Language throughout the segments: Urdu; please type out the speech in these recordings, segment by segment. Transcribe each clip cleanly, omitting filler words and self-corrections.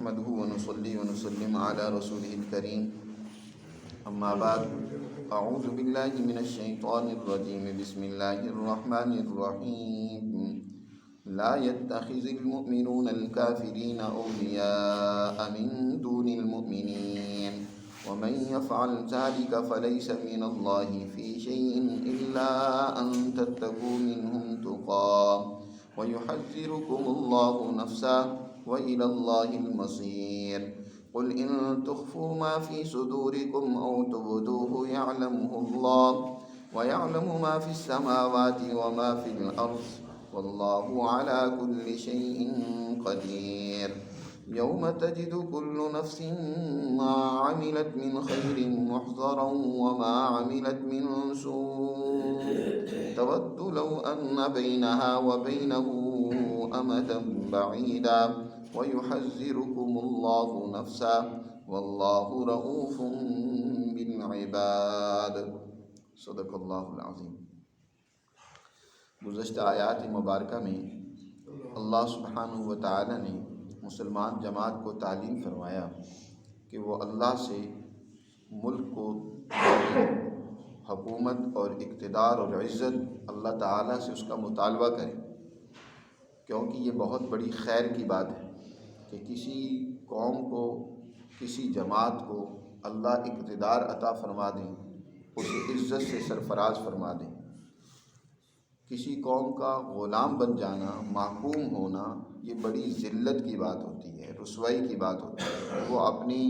نحمده ونصلي ونسلم على رسوله الكريم اما بعد اعوذ باللہ من الشیطان الرجیم بسم اللہ الرحمن الرحیم لا يتخذ المؤمنون الكافرين اولیاء من دون المؤمنین ومن يفعل ذلك فليس من الله في شيء الا ان تتقوا منهم تقاه ويحذركم الله نفسه وإلى الله المصير قل إن تخفوا ما في صدوركم أو تبدوه يعلمه الله ويعلم ما في السماوات وما في الأرض والله على كل شيء قدير يوم تجد كل نفس ما عملت من خير محضرا وما عملت من سوء تود لو أن بينها وبينه أمدا بعيدا ويحذركم الله نفسه والله رؤوف بالعباد صدق اللہ العظیم۔ گزشتہ آیات مبارکہ میں اللہ سبحانہ و تعالی نے مسلمان جماعت کو تعلیم فرمایا کہ وہ اللہ سے ملک کو حکومت اور اقتدار اور عزت اللہ تعالیٰ سے اس کا مطالبہ کرے، کیونکہ یہ بہت بڑی خیر کی بات ہے کہ کسی قوم کو، کسی جماعت کو اللہ اقتدار عطا فرما دیں، اسے عزت سے سرفراز فرما دیں۔ کسی قوم کا غلام بن جانا، محکوم ہونا، یہ بڑی ذلت کی بات ہوتی ہے، رسوائی کی بات ہوتی ہے۔ وہ اپنی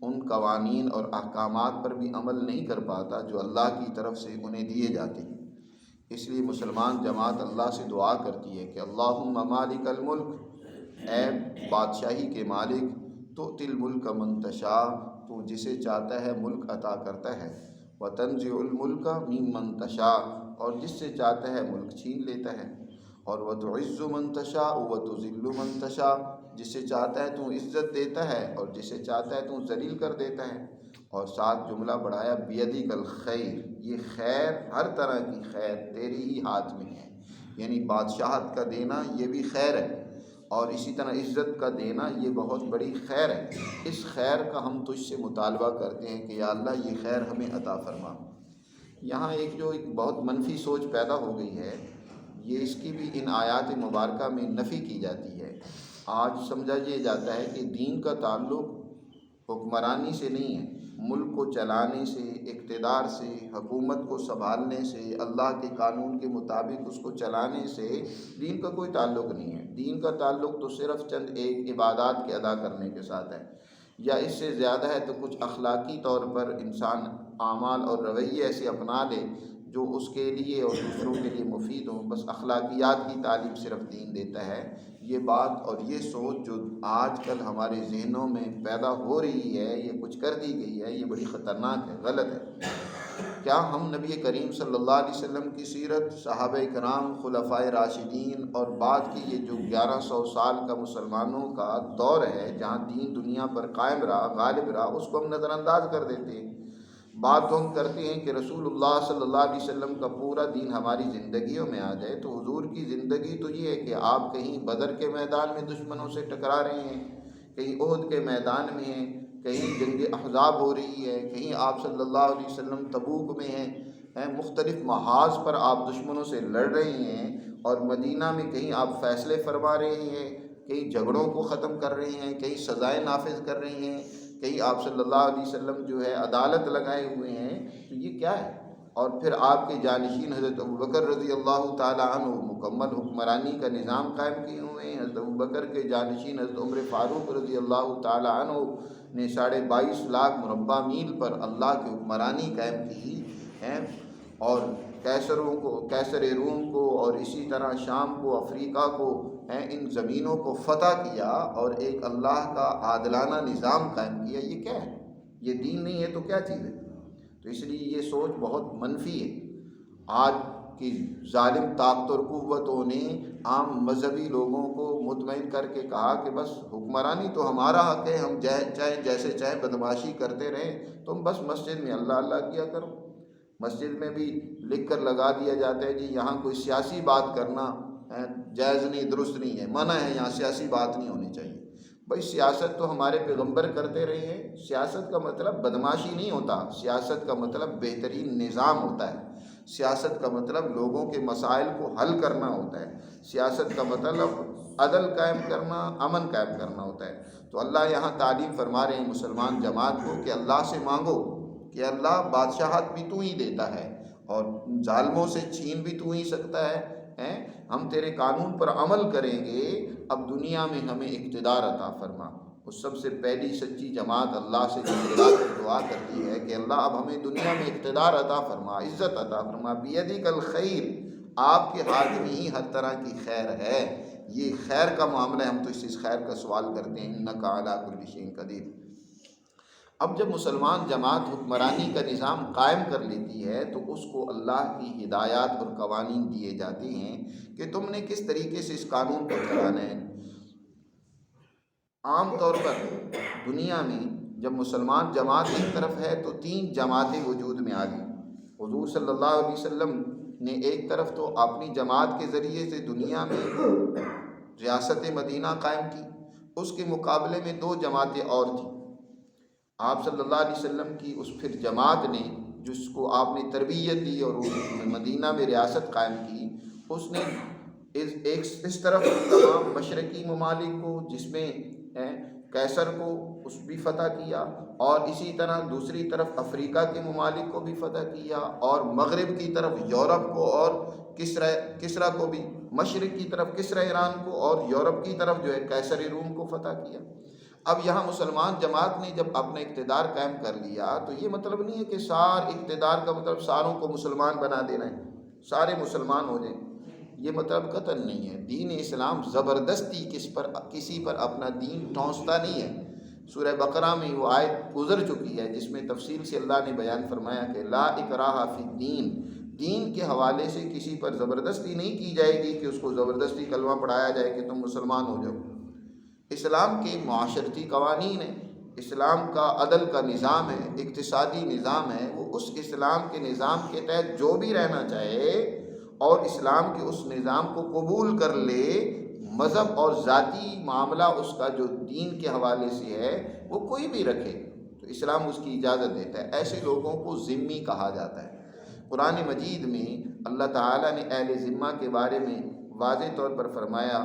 ان قوانین اور احکامات پر بھی عمل نہیں کر پاتا جو اللہ کی طرف سے انہیں دیے جاتے ہیں۔ اس لیے مسلمان جماعت اللہ سے دعا کرتی ہے کہ اللہم مالک الملک، اے بادشاہی کے مالک، تؤتی الملک من تشاء، تو جسے چاہتا ہے ملک عطا کرتا ہے، وتنزع الملک ممن تشاء، اور جس سے چاہتا ہے ملک چھین لیتا ہے، اور وتعز من تشاء وتذل من تشاء، جسے چاہتا ہے تو عزت دیتا ہے اور جسے چاہتا ہے تو ذلیل کر دیتا ہے۔ اور ساتھ جملہ بڑھایا بیدک الخیر، یہ خیر، ہر طرح کی خیر تیری ہی ہاتھ میں ہے، یعنی بادشاہت کا دینا یہ بھی خیر ہے، اور اسی طرح عزت کا دینا یہ بہت بڑی خیر ہے۔ اس خیر کا ہم تجھ سے مطالبہ کرتے ہیں کہ یا اللہ یہ خیر ہمیں عطا فرما۔ یہاں ایک بہت منفی سوچ پیدا ہو گئی ہے، یہ اس کی بھی ان آیات مبارکہ میں نفی کی جاتی ہے۔ آج سمجھا یہ جاتا ہے کہ دین کا تعلق حکمرانی سے نہیں ہے، ملک کو چلانے سے، اقتدار سے، حکومت کو سنبھالنے سے، اللہ کے قانون کے مطابق اس کو چلانے سے دین کا کوئی تعلق نہیں ہے۔ دین کا تعلق تو صرف چند ایک عبادات کے ادا کرنے کے ساتھ ہے، یا اس سے زیادہ ہے تو کچھ اخلاقی طور پر انسان اعمال اور رویے ایسے اپنا لے جو اس کے لیے اور دوسروں کے لیے مفید ہوں۔ بس اخلاقیات کی تعلیم صرف دین دیتا ہے۔ یہ بات اور یہ سوچ جو آج کل ہمارے ذہنوں میں پیدا ہو رہی ہے، یہ کچھ کر دی گئی ہے، یہ بڑی خطرناک ہے، غلط ہے۔ کیا ہم نبی کریم صلی اللہ علیہ وسلم کی سیرت، صحابہ کرام، خلفائے راشدین اور بعد کی یہ جو 1100 سال کا مسلمانوں کا دور ہے جہاں دین دنیا پر قائم رہا، غالب رہا، اس کو ہم نظر انداز کر دیتے ہیں؟ بات تو ہم کرتے ہیں کہ رسول اللہ صلی اللہ علیہ وسلم کا پورا دین ہماری زندگیوں میں آ جائے، تو حضور کی زندگی تو یہ ہے کہ آپ کہیں بدر کے میدان میں دشمنوں سے ٹکرا رہے ہیں، کہیں احد کے میدان میں ہیں، کہیں جنگ احزاب ہو رہی ہے، کہیں آپ صلی اللہ علیہ وسلم تبوک میں ہیں، مختلف محاذ پر آپ دشمنوں سے لڑ رہے ہیں، اور مدینہ میں کہیں آپ فیصلے فرما رہے ہیں، کہیں جھگڑوں کو ختم کر رہے ہیں، کہیں سزائیں نافذ کر رہے ہیں، کہیں آپ صلی اللہ علیہ وسلم جو ہے عدالت لگائے ہوئے ہیں، تو یہ کیا ہے؟ اور پھر آپ کے جانشین حضرت ابوبکر رضی اللہ تعالیٰ عنہ مکمل حکمرانی کا نظام قائم کیے ہوئے ہیں۔ حضرت ابوبکر کے جانشین حضرت عمر فاروق رضی اللہ تعالیٰ عنہ نے 22.5 لاکھ مربع میل پر اللہ کی حکمرانی قائم کی ہے، اور کیسر روم کو اور اسی طرح شام کو، افریقہ کو، ان زمینوں کو فتح کیا اور ایک اللہ کا عادلانہ نظام قائم کیا۔ یہ کیا ہے؟ یہ دین نہیں ہے تو کیا چیز ہے؟ تو اس لیے یہ سوچ بہت منفی ہے۔ آج کی ظالم طاقت اور قوتوں نے عام مذہبی لوگوں کو مطمئن کر کے کہا کہ بس حکمرانی تو ہمارا حق ہے، ہم چاہے جیسے چاہے بدمعاشی کرتے رہیں، تم بس مسجد میں اللہ اللہ کیا کرو۔ مسجد میں بھی لکھ کر لگا دیا جاتا ہے جی یہاں کوئی سیاسی بات کرنا جائز نہیں، درست نہیں ہے، منع ہے، یہاں سیاسی بات نہیں ہونی چاہیے۔ بھائی سیاست تو ہمارے پیغمبر کرتے رہے ہیں، سیاست کا مطلب بدماشی نہیں ہوتا، سیاست کا مطلب بہترین نظام ہوتا ہے، سیاست کا مطلب لوگوں کے مسائل کو حل کرنا ہوتا ہے، سیاست کا مطلب عدل قائم کرنا، امن قائم کرنا ہوتا ہے۔ تو اللہ یہاں تعلیم فرما رہے ہیں مسلمان جماعت کو کہ اللہ سے مانگو کہ اللہ بادشاہت بھی تو ہی دیتا ہے اور ظالموں سے چھین بھی تو ہی سکتا ہے، ہم تیرے قانون پر عمل کریں گے، اب دنیا میں ہمیں اقتدار عطا فرما۔ وہ سب سے پہلی سچی جماعت اللہ سے دعا کرتی ہے کہ اللہ اب ہمیں دنیا میں اقتدار عطا فرما، عزت عطا فرما، بیدک الخیر، آپ کے ہاتھ میں ہی ہر طرح کی خیر ہے، یہ خیر کا معاملہ ہے، ہم تو اس خیر کا سوال کرتے ہیں، انک علی کل شیء قدیر۔ اب جب مسلمان جماعت حکمرانی کا نظام قائم کر لیتی ہے تو اس کو اللہ کی ہدایات اور قوانین دیے جاتے ہیں کہ تم نے کس طریقے سے اس قانون کو چلانا ہے۔ عام طور پر دنیا میں جب مسلمان جماعت ایک طرف ہے تو 3 جماعتیں وجود میں آ گئیں۔ حضور صلی اللہ علیہ وسلم نے ایک طرف تو اپنی جماعت کے ذریعے سے دنیا میں ریاست مدینہ قائم کی، اس کے مقابلے میں 2 جماعتیں اور تھیں۔ آپ صلی اللہ علیہ وسلم کی اس پھر جماعت نے جس کو آپ نے تربیت دی اور مدینہ میں ریاست قائم کی، اس نے اس طرف تمام مشرقی ممالک کو، جس میں قیصر کو اس بھی فتح کیا، اور اسی طرح دوسری طرف افریقہ کے ممالک کو بھی فتح کیا، اور مغرب کی طرف یورپ کو اور کسرا کو بھی، مشرق کی طرف کسرا ایران کو اور یورپ کی طرف جو ہے قیصر روم کو فتح کیا۔ اب یہاں مسلمان جماعت نے جب اپنا اقتدار قائم کر لیا تو یہ مطلب نہیں ہے کہ اقتدار کا مطلب ساروں کو مسلمان بنا دینا ہے، سارے مسلمان ہو جائیں، یہ مطلب قطعاً نہیں ہے۔ دین اسلام زبردستی کسی پر اپنا دین ٹھونستا نہیں ہے۔ سورہ بقرہ میں وہ آیت گزر چکی ہے جس میں تفصیل سے اللہ نے بیان فرمایا کہ لا اکراہ فی الدین، دین کے حوالے سے کسی پر زبردستی نہیں کی جائے گی کہ اس کو زبردستی کلمہ پڑھایا جائے کہ تم مسلمان ہو جاؤ۔ اسلام کے معاشرتی قوانین ہیں، اسلام کا عدل کا نظام ہے، اقتصادی نظام ہے، وہ اس اسلام کے نظام کے تحت جو بھی رہنا چاہے اور اسلام کے اس نظام کو قبول کر لے، مذہب اور ذاتی معاملہ اس کا جو دین کے حوالے سے ہے وہ کوئی بھی رکھے تو اسلام اس کی اجازت دیتا ہے۔ ایسے لوگوں کو ذمی کہا جاتا ہے۔ قرآن مجید میں اللہ تعالیٰ نے اہل ذمہ کے بارے میں واضح طور پر فرمایا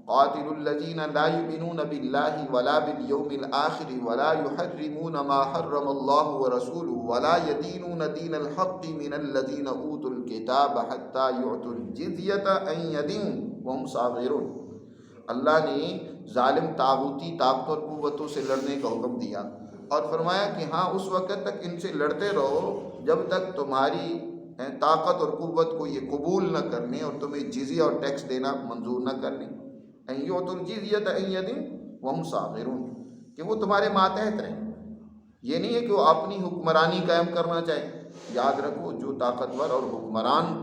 قاتل الذین لا یؤمنون باللہ ولا بالیوم الآخر ولا یحرمون ما حرم اللہ ورسولہ ولا یدینون دین الحق من الذین اوتوا الکتاب حتی یعطوا الجزیۃ عن ید وہم صاغرون۔ اللہ نے ظالم طاغوتی طاقت اور قوتوں سے لڑنے کا حکم دیا اور فرمایا کہ ہاں اس وقت تک ان سے لڑتے رہو جب تک تمہاری طاقت اور قوت کو یہ قبول نہ کر لیں اور تمہیں جزیہ اور ٹیکس دینا منظور نہ کر لیں، ان یعطوا الجزیۃ عن ید وہم صاغرون، کہ وہ تمہارے ماتحت رہیں۔ یہ نہیں ہے کہ وہ اپنی حکمرانی قائم کرنا چاہیں۔ یاد رکھو جو طاقتور اور حکمران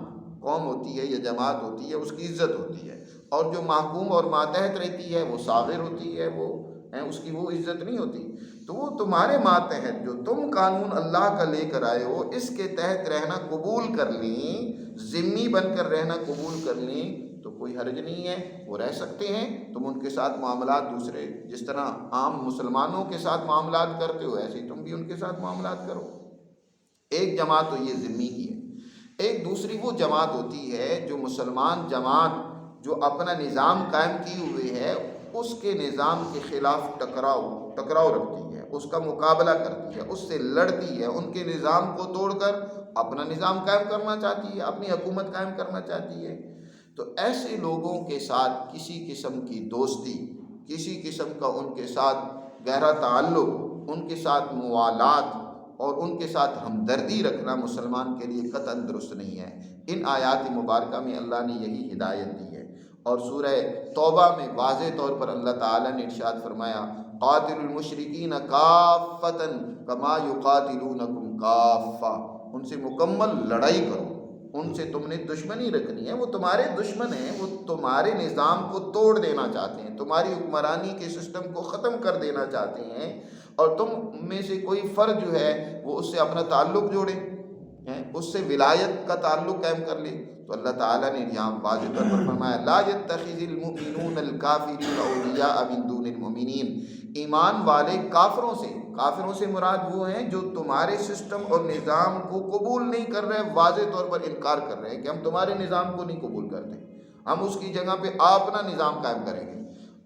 قوم ہوتی ہے یا جماعت ہوتی ہے اس کی عزت ہوتی ہے، اور جو محکوم اور ماتحت رہتی ہے وہ صاغر ہوتی ہے، وہ اس کی وہ عزت نہیں ہوتی۔ تو وہ تمہارے ماتحت جو تم قانون اللہ کا لے کر آئے ہو اس کے تحت رہنا قبول کر لیں، ذمی بن کر رہنا قبول کر لیں تو کوئی حرج نہیں ہے، وہ رہ سکتے ہیں۔ تم ان کے ساتھ معاملات دوسرے جس طرح عام مسلمانوں کے ساتھ معاملات کرتے ہو ایسے تم بھی ان کے ساتھ معاملات کرو۔ ایک جماعت تو یہ ذمی کی ہے۔ ایک دوسری وہ جماعت ہوتی ہے جو مسلمان جماعت جو اپنا نظام قائم کی ہوئے ہے اس کے نظام کے خلاف ٹکراؤ رکھتی ہے، اس کا مقابلہ کرتی ہے، اس سے لڑتی ہے، ان کے نظام کو توڑ کر اپنا نظام قائم کرنا چاہتی ہے، اپنی حکومت قائم کرنا چاہتی ہے۔ تو ایسے لوگوں کے ساتھ کسی قسم کی دوستی، کسی قسم کا ان کے ساتھ گہرا تعلق، ان کے ساتھ موالات اور ان کے ساتھ ہمدردی رکھنا مسلمان کے لیے قطعاً درست نہیں ہے۔ ان آیات مبارکہ میں اللہ نے یہی ہدایت دی ہے، اور سورہ توبہ میں واضح طور پر اللہ تعالیٰ نے ارشاد فرمایا قاتل المشرکین کافۃ کما یقاتلونکم کافہ، ان سے مکمل لڑائی کرو، ان سے تم نے دشمنی رکھنی ہے، وہ تمہارے دشمن ہیں، وہ تمہارے نظام کو توڑ دینا چاہتے ہیں، تمہاری حکمرانی کے سسٹم کو ختم کر دینا چاہتے ہیں، اور تم میں سے کوئی فرد جو ہے وہ اس سے اپنا تعلق جوڑے، اس سے ولایت کا تعلق قائم کر لے۔ تو اللہ تعالیٰ نے یہاں واضح طور پر فرمایا لا يتخذ المؤمنون الکافرین اولیاء من دون المؤمنین، ایمان والے کافروں سے مراد وہ ہیں جو تمہارے سسٹم اور نظام کو قبول نہیں کر رہے، واضح طور پر انکار کر رہے ہیں کہ ہم تمہارے نظام کو نہیں قبول کرتے، ہم اس کی جگہ پہ اپنا نظام قائم کریں گے۔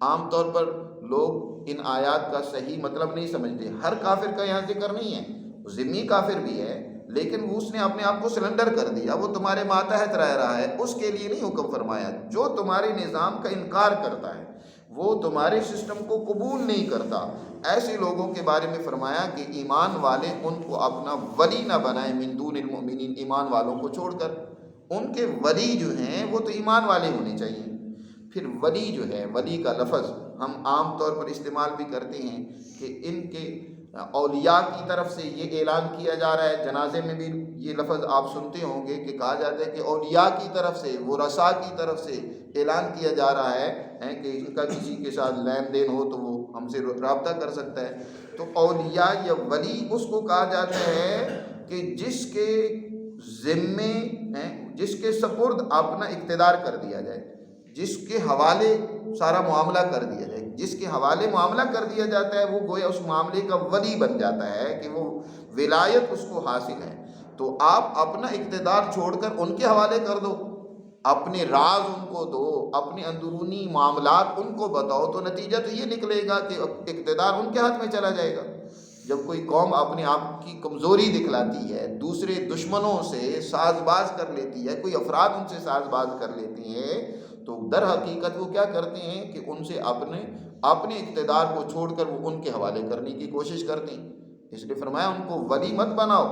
عام طور پر لوگ ان آیات کا صحیح مطلب نہیں سمجھتے۔ ہر کافر کا یہاں ذکر نہیں ہے، ذمی کافر بھی ہے، لیکن اس نے اپنے آپ کو سلنڈر کر دیا، وہ تمہارے ماتحت رہ رہا ہے، اس کے لیے نہیں حکم فرمایا۔ جو تمہارے نظام کا انکار کرتا ہے، وہ تمہارے سسٹم کو قبول نہیں کرتا، ایسے لوگوں کے بارے میں فرمایا کہ ایمان والے ان کو اپنا ولی نہ بنائیں، من دون المؤمنین، ایمان والوں کو چھوڑ کر۔ ان کے ولی جو ہیں وہ تو ایمان والے ہونے چاہیے۔ پھر ولی جو ہے، ولی کا لفظ ہم عام طور پر استعمال بھی کرتے ہیں کہ ان کے اولیاء کی طرف سے یہ اعلان کیا جا رہا ہے۔ جنازے میں بھی یہ لفظ آپ سنتے ہوں گے کہ کہا جاتا ہے کہ اولیاء کی طرف سے، ورثاء کی طرف سے اعلان کیا جا رہا ہے کہ ان کا کسی کے ساتھ لین دین ہو تو وہ ہم سے رابطہ کر سکتا ہے۔ تو اولیاء یا ولی اس کو کہا جاتا ہے کہ جس کے ذمے، جس کے سپرد اپنا اقتدار کر دیا جائے، جس کے حوالے سارا معاملہ کر دیا جائے، جس کے حوالے معاملہ کر دیا جاتا ہے، وہ گویا اس معاملے کا ولی بن جاتا ہے کہ وہ ولایت اس کو حاصل ہے۔ تو آپ اپنا اقتدار چھوڑ کر ان کے حوالے کر دو، اپنے راز ان کو دو، اپنے اندرونی معاملات ان کو بتاؤ، تو نتیجہ تو یہ نکلے گا کہ اقتدار ان کے ہاتھ میں چلا جائے گا۔ جب کوئی قوم اپنے آپ کی کمزوری دکھلاتی ہے، دوسرے دشمنوں سے ساز باز کر لیتی ہے، کوئی افراد ان سے ساز باز کر لیتے ہیں، تو در حقیقت وہ کیا کرتے ہیں کہ ان سے اپنے اقتدار کو چھوڑ کر وہ ان کے حوالے کرنے کی کوشش کرتے ہیں۔ اس لیے فرمایا ان کو ولی مت بناؤ۔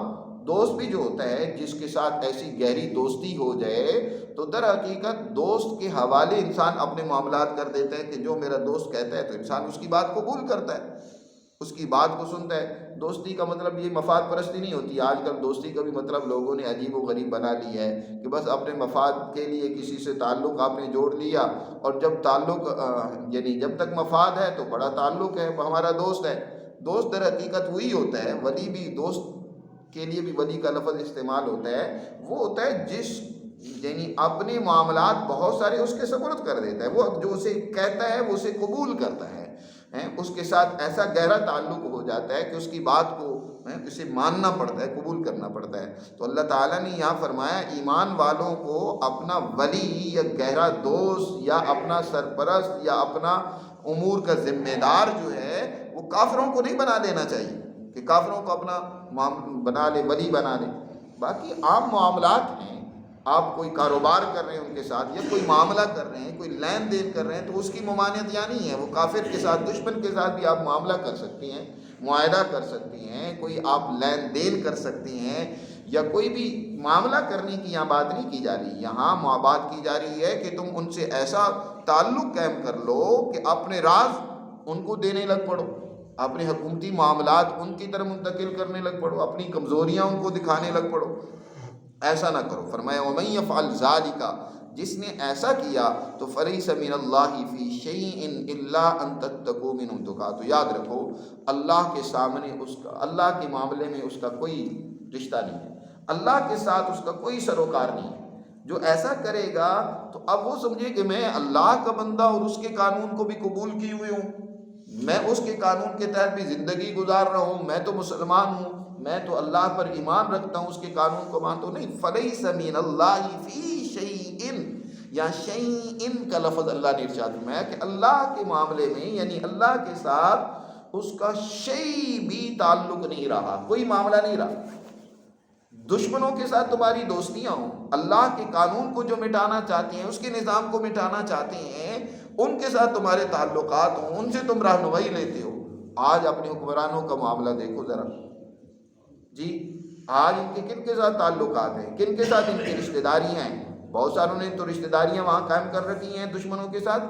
دوست بھی جو ہوتا ہے، جس کے ساتھ ایسی گہری دوستی ہو جائے تو در حقیقت دوست کے حوالے انسان اپنے معاملات کر دیتا ہے کہ جو میرا دوست کہتا ہے تو انسان اس کی بات قبول کرتا ہے، اس کی بات کو سنتا ہے۔ دوستی کا مطلب یہ مفاد پرستی نہیں ہوتی۔ آج کل دوستی کا بھی مطلب لوگوں نے عجیب و غریب بنا لی ہے کہ بس اپنے مفاد کے لیے کسی سے تعلق آپ نے جوڑ لیا، اور جب تعلق یعنی جب تک مفاد ہے تو بڑا تعلق ہے، وہ ہمارا دوست ہے۔ دوست در حقیقت وہی ہوتا ہے، ولی بھی، دوست کے لیے بھی ولی کا لفظ استعمال ہوتا ہے، وہ ہوتا ہے جس یعنی اپنے معاملات بہت سارے اس کے سپرد کر دیتا ہے، وہ جو اسے کہتا ہے وہ اسے قبول کرتا ہے، اس کے ساتھ ایسا گہرا تعلق ہو جاتا ہے کہ اس کی بات کو اسے ماننا پڑتا ہے، قبول کرنا پڑتا ہے۔ تو اللہ تعالیٰ نے یہاں فرمایا ایمان والوں کو اپنا ولی یا گہرا دوست یا اپنا سرپرست یا اپنا امور کا ذمہ دار جو ہے وہ کافروں کو نہیں بنا دینا چاہیے کہ کافروں کو اپنا بنا لے، ولی بنا لے۔ باقی عام معاملات ہیں، آپ کوئی کاروبار کر رہے ہیں ان کے ساتھ، یا کوئی معاملہ کر رہے ہیں، کوئی لین دین کر رہے ہیں، تو اس کی ممانعت یا نہیں ہے۔ وہ کافر کے ساتھ، دشمن کے ساتھ بھی آپ معاملہ کر سکتے ہیں، معاہدہ کر سکتے ہیں، کوئی آپ لین دین کر سکتے ہیں، یا کوئی بھی معاملہ کرنے کی یہاں بات نہیں کی جا رہی۔ یہاں بات کی جا رہی ہے کہ تم ان سے ایسا تعلق قائم کر لو کہ اپنے راز ان کو دینے لگ پڑو، اپنے حکومتی معاملات ان کی طرف منتقل کرنے لگ پڑو، اپنی کمزوریاں ان کو دکھانے لگ پڑو۔ ایسا نہ کرو۔ فرمایا وَمَن يَفْعَلْ ذَلِكَ، جس نے ایسا کیا تو فَلَيْسَ مِنَ اللَّهِ فِي شَيْءٍ إِلَّا أَن تَتَّقُوا مِنْهُ تُقَاتُ۔ تو یاد رکھو اللہ کے سامنے اللہ کے معاملے میں اس کا کوئی رشتہ نہیں ہے، اللہ کے ساتھ اس کا کوئی سروکار نہیں ہے۔ جو ایسا کرے گا تو اب وہ سمجھے کہ میں اللہ کا بندہ اور اس کے قانون کو بھی قبول کیے ہوئے ہوں، میں اس کے قانون کے تحت بھی زندگی گزار رہا ہوں، میں تو مسلمان ہوں، میں تو اللہ پر ایمان رکھتا ہوں، اس کے قانون کو مانتا ہوں۔ نہیں، فَلَيْسَ مِنَ اللَّهِ فِي شَيْءٍ، یا شَيْءٍ کا لفظ اللہ نے ارشاد فرمایا کہ اللہ کے معاملے میں یعنی اللہ کے ساتھ اس کا شیء بھی تعلق نہیں رہا، کوئی معاملہ نہیں رہا۔ دشمنوں کے ساتھ تمہاری دوستیاں ہوں، اللہ کے قانون کو جو مٹانا چاہتے ہیں، اس کے نظام کو مٹانا چاہتے ہیں، ان کے ساتھ تمہارے تعلقات ہوں، ان سے تم رہنمائی لیتے ہو۔ آج اپنے حکمرانوں کا معاملہ دیکھو ذرا جی، آج ان کے کن کے ساتھ تعلقات ہیں، کن کے ساتھ ان کی رشتہ داریاں ہیں۔ بہت ساروں نے تو رشتہ داریاں وہاں قائم کر رکھی ہیں دشمنوں کے ساتھ،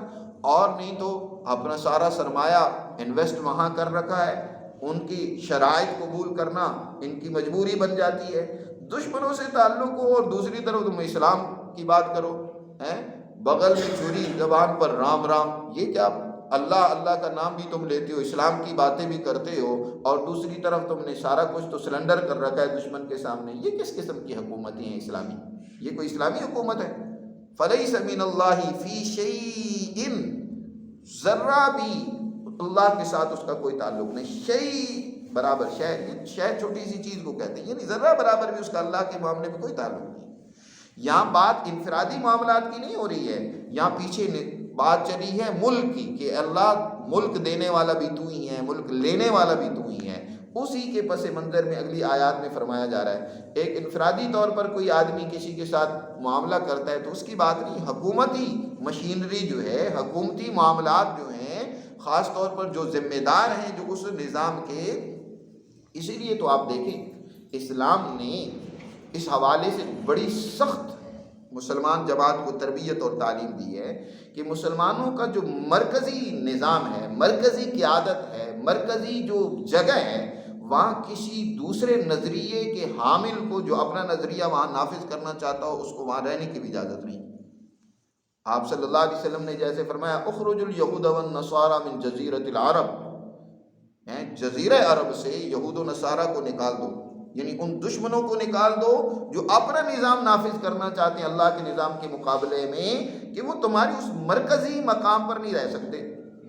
اور نہیں تو اپنا سارا سرمایہ انویسٹ وہاں کر رکھا ہے۔ ان کی شرائط قبول کرنا ان کی مجبوری بن جاتی ہے۔ دشمنوں سے تعلق ہو اور دوسری طرف تم اسلام کی بات کرو، بغل میں چھری، زبان پر رام رام، یہ کیا؟ اللہ اللہ کا نام بھی تم لیتے ہو، اسلام کی باتیں بھی کرتے ہو، اور دوسری طرف تم نے سارا کچھ تو سلنڈر کر رکھا ہے دشمن کے سامنے۔ یہ کس قسم کی حکومتیں ہیں اسلامی؟ یہ کوئی اسلامی حکومت ہے؟ فَلَيْسَ مِنَ اللَّهِ فِي شَيْءٍ، ذرہ بھی اللہ کے ساتھ اس کا کوئی تعلق نہیں. شیء برابر شے چھوٹی سی چیز کو کہتے ہیں، یعنی ذرہ برابر بھی اس کا اللہ کے معاملے میں کوئی تعلق نہیں. یہاں بات انفرادی معاملات کی نہیں ہو رہی ہے، یہاں پیچھے بات چلی ہے ملک کی کہ اللہ ملک دینے والا بھی تو ہی ہے، ملک لینے والا بھی تو ہی ہے. اسی کے پس منظر میں اگلی آیات میں فرمایا جا رہا ہے ایک انفرادی طور پر کوئی آدمی کسی کے ساتھ معاملہ کرتا ہے تو اس کی بات نہیں، حکومتی مشینری جو ہے، حکومتی معاملات جو ہیں، خاص طور پر جو ذمہ دار ہیں جو اس نظام کے. اسی لیے تو آپ دیکھیں اسلام نے اس حوالے سے بڑی سخت مسلمان جماعت کو تربیت اور تعلیم دی ہے کہ مسلمانوں کا جو مرکزی نظام ہے، مرکزی قیادت ہے، مرکزی جو جگہ ہے، وہاں کسی دوسرے نظریے کے حامل کو جو اپنا نظریہ وہاں نافذ کرنا چاہتا ہو اس کو وہاں رہنے کی بھی اجازت نہیں. آپ صلی اللہ علیہ وسلم نے جیسے فرمایا اخرج الیہود والنصارى من جزیرۃ العرب، جزیرہ عرب سے یہود و نصارہ کو نکال دو، یعنی ان دشمنوں کو نکال دو جو اپنا نظام نافذ کرنا چاہتے ہیں اللہ کے نظام کے مقابلے میں، کہ وہ تمہاری اس مرکزی مقام پر نہیں رہ سکتے.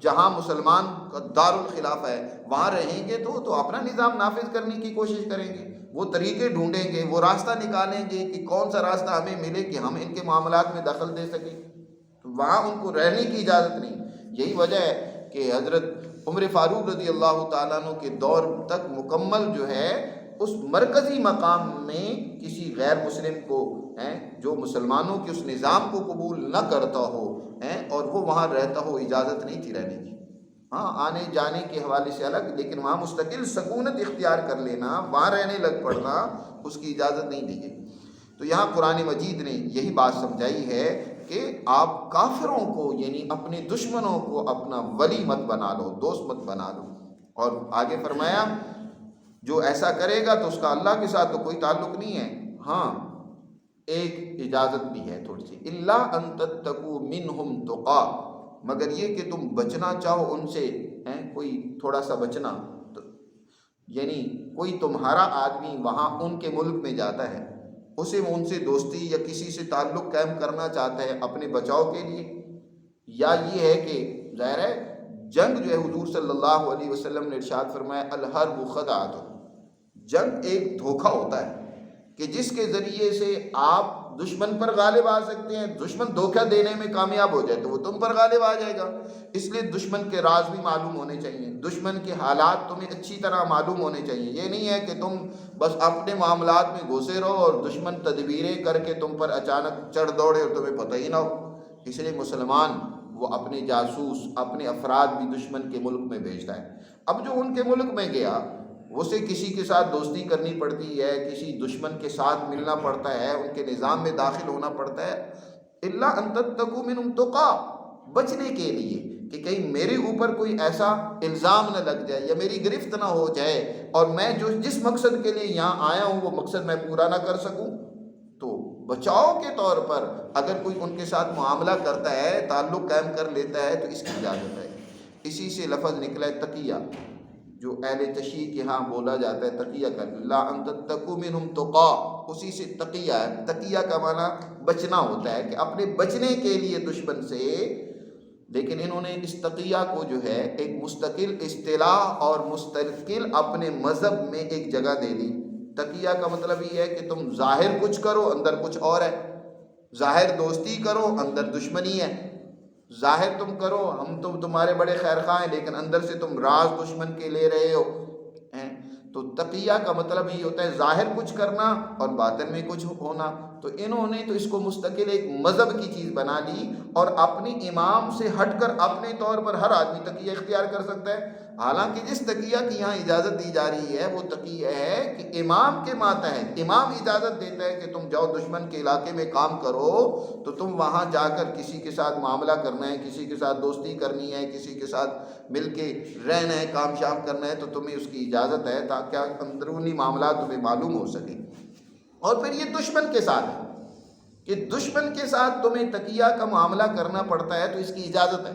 جہاں مسلمان کا دار الخلافہ ہے وہاں رہیں گے تو اپنا نظام نافذ کرنے کی کوشش کریں گے، وہ طریقے ڈھونڈیں گے، وہ راستہ نکالیں گے کہ کون سا راستہ ہمیں ملے کہ ہم ان کے معاملات میں دخل دے سکیں. تو وہاں ان کو رہنے کی اجازت نہیں. یہی وجہ ہے کہ حضرت عمر فاروق رضی اللہ تعالیٰ عنہ کے دور تک مکمل جو ہے اس مرکزی مقام میں کسی غیر مسلم کو جو مسلمانوں کے اس نظام کو قبول نہ کرتا ہو اور وہ وہاں رہتا ہو اجازت نہیں تھی رہنے کی. ہاں آنے جانے کے حوالے سے الگ، لیکن وہاں مستقل سکونت اختیار کر لینا، وہاں رہنے لگ پڑنا، اس کی اجازت نہیں دی گئی. تو یہاں قرآن مجید نے یہی بات سمجھائی ہے کہ آپ کافروں کو یعنی اپنے دشمنوں کو اپنا ولی مت بنا لو، دوست مت بنا لو. اور آگے فرمایا جو ایسا کرے گا تو اس کا اللہ کے ساتھ تو کوئی تعلق نہیں ہے. ہاں ایک اجازت بھی ہے تھوڑی سی، الا ان تتقوا منہم تقا، مگر یہ کہ تم بچنا چاہو ان سے کوئی تھوڑا سا بچنا. یعنی کوئی تمہارا آدمی وہاں ان کے ملک میں جاتا ہے، اسے ان سے دوستی یا کسی سے تعلق قائم کرنا چاہتا ہے اپنے بچاؤ کے لیے، یا یہ ہے کہ ظاہر ہے جنگ جو ہے حضور صلی اللہ علیہ وسلم نے ارشاد فرمایا الحرب خدعۃ، جنگ ایک دھوکہ ہوتا ہے کہ جس کے ذریعے سے آپ دشمن پر غالب آ سکتے ہیں. دشمن دھوکہ دینے میں کامیاب ہو جائے تو وہ تم پر غالب آ جائے گا. اس لیے دشمن کے راز بھی معلوم ہونے چاہیے، دشمن کے حالات تمہیں اچھی طرح معلوم ہونے چاہیے. یہ نہیں ہے کہ تم بس اپنے معاملات میں گھسے رہو اور دشمن تدبیریں کر کے تم پر اچانک چڑھ دوڑے اور تمہیں پتہ ہی نہ ہو. اس لیے مسلمان وہ اپنے جاسوس، اپنے افراد بھی دشمن کے ملک میں بھیجتا ہے. اب جو ان کے ملک میں گیا اسے کسی کے ساتھ دوستی کرنی پڑتی ہے، کسی دشمن کے ساتھ ملنا پڑتا ہے، ان کے نظام میں داخل ہونا پڑتا ہے. الا ان تتقوا منہم تقا، بچنے کے لیے کہ کہیں میرے اوپر کوئی ایسا الزام نہ لگ جائے یا میری گرفت نہ ہو جائے اور میں جس مقصد کے لیے یہاں آیا ہوں وہ مقصد میں پورا نہ کر سکوں. تو بچاؤ کے طور پر اگر کوئی ان کے ساتھ معاملہ کرتا ہے، تعلق قائم کر لیتا ہے تو اس کی اجازت ہے. اسی سے لفظ نکلا ہے تقیہ، جو اہل تشیع کے ہاں بولا جاتا ہے تقیہ کا، لا ان تتقوا منہم تقا، اسی سے تقیہ ہے. تقیہ کا معنی بچنا ہوتا ہے کہ اپنے بچنے کے لیے دشمن سے. لیکن انہوں نے اس تقیہ کو جو ہے ایک مستقل اصطلاح اور مستقل اپنے مذہب میں ایک جگہ دے دی. تقیہ کا مطلب یہ ہے کہ تم ظاہر کچھ کرو اندر کچھ اور ہے، ظاہر دوستی کرو اندر دشمنی ہے. ظاہر تم کرو ہم تمہارے بڑے خیر خواہ ہیں لیکن اندر سے تم راز دشمن کے لے رہے ہو. تو تقیہ کا مطلب یہ ہوتا ہے ظاہر کچھ کرنا اور باطن میں کچھ ہونا. تو انہوں نے تو اس کو مستقل ایک مذہب کی چیز بنا لی اور اپنی امام سے ہٹ کر اپنے طور پر ہر آدمی تقیہ اختیار کر سکتا ہے. حالانکہ جس تقیہ کی یہاں اجازت دی جا رہی ہے وہ تقیہ ہے کہ امام کے ماتحت امام اجازت دیتا ہے کہ تم جاؤ دشمن کے علاقے میں کام کرو، تو تم وہاں جا کر کسی کے ساتھ معاملہ کرنا ہے، کسی کے ساتھ دوستی کرنی ہے، کسی کے ساتھ مل کے رہنا ہے، کام شام کرنا ہے، تو تمہیں اس کی اجازت ہے تاکہ اندرونی معاملات تمہیں معلوم ہو سکیں. اور پھر یہ دشمن کے ساتھ ہے کہ دشمن کے ساتھ تمہیں تقیہ کا معاملہ کرنا پڑتا ہے تو اس کی اجازت ہے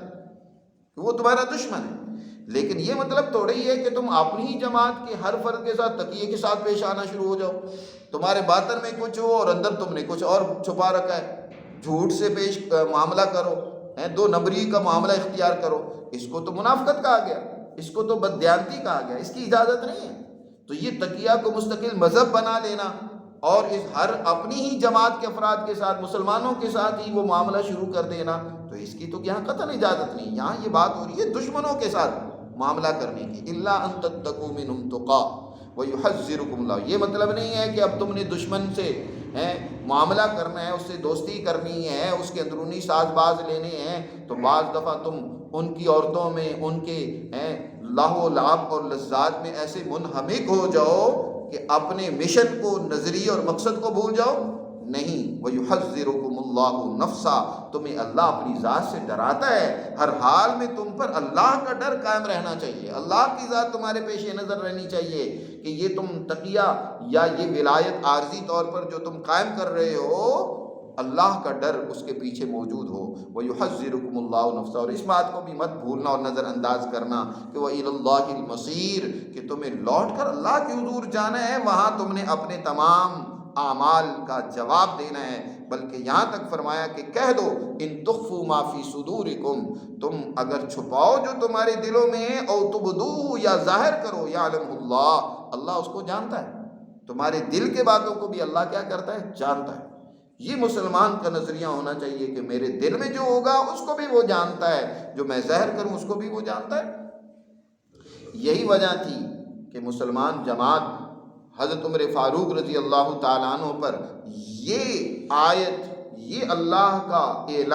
کہ وہ تمہارا دشمن ہے. لیکن یہ مطلب تھوڑی ہے کہ تم اپنی ہی جماعت کے ہر فرد کے ساتھ تقیہ کے ساتھ پیش آنا شروع ہو جاؤ. تمہارے باطن میں کچھ ہو اور اندر تم نے کچھ اور چھپا رکھا ہے، جھوٹ سے پیش معاملہ کرو، دو نمبری کا معاملہ اختیار کرو. اس کو تو منافقت کہا گیا، اس کو تو بددیانتی کہا گیا، اس کی اجازت نہیں ہے۔ تو یہ تقیہ کو مستقل مذہب بنا لینا اور اس ہر اپنی ہی جماعت کے افراد کے ساتھ، مسلمانوں کے ساتھ ہی وہ معاملہ شروع کر دینا، تو اس کی تو یہاں قطعاً اجازت نہیں۔ یہاں یہ بات ہو رہی ہے دشمنوں کے ساتھ معاملہ کرنے کی، الا ان تتقوا منهم تقا ويحذركم اللہ۔ یہ مطلب نہیں ہے کہ اب تم نے دشمن سے معاملہ کرنا ہے، اس سے دوستی کرنی ہے، اس کے اندرونی ساز باز لینے ہیں، تو بعض دفعہ تم ان کی عورتوں میں، ان کے لہو و لعب اور لذات میں ایسے منہمک ہو جاؤ کہ اپنے مشن کو، نظریے اور مقصد کو بھول جاؤ۔ نہیں، وَيُحَذِّرُكُمُ اللَّهُ نَفْسًا، تمہیں اللہ اپنی ذات سے ڈراتا ہے۔ ہر حال میں تم پر اللہ کا ڈر قائم رہنا چاہیے، اللہ کی ذات تمہارے پیش نظر رہنی چاہیے کہ یہ تم تقیہ یا یہ ولایت عارضی طور پر جو تم قائم کر رہے ہو، اللہ کا ڈر اس کے پیچھے موجود ہو۔ وَيُحَذِّرُكُمُ اللَّهُ نَفْسًا، اور اس بات کو بھی مت بھولنا اور نظر انداز کرنا کہ وَإِلَى اللَّهِ الْمَصِيرُ، کہ تمہیں لوٹ کر اللہ کے حضور جانا ہے، وہاں تم نے اپنے تمام اعمال کا جواب دینا ہے۔ بلکہ یہاں تک فرمایا کہ کہہ دو ان تخفوا ما فی صدورکم، تم اگر چھپاؤ جو تمہارے دلوں میں ہے، او تبدوہ، یا ظاہر کرو، یعلم اللہ، اللہ اس کو جانتا ہے۔ تمہارے دل کے باتوں کو بھی اللہ کیا کرتا ہے؟ جانتا ہے۔ یہ مسلمان کا نظریہ ہونا چاہیے کہ میرے دل میں جو ہوگا اس کو بھی وہ جانتا ہے، جو میں ظاہر کروں اس کو بھی وہ جانتا ہے۔ یہی وجہ تھی کہ مسلمان جماعت حضرت عمر فاروق رضی اللہ تعالیٰ عنہ پر یہ آیت، یہ اللہ کا اعلان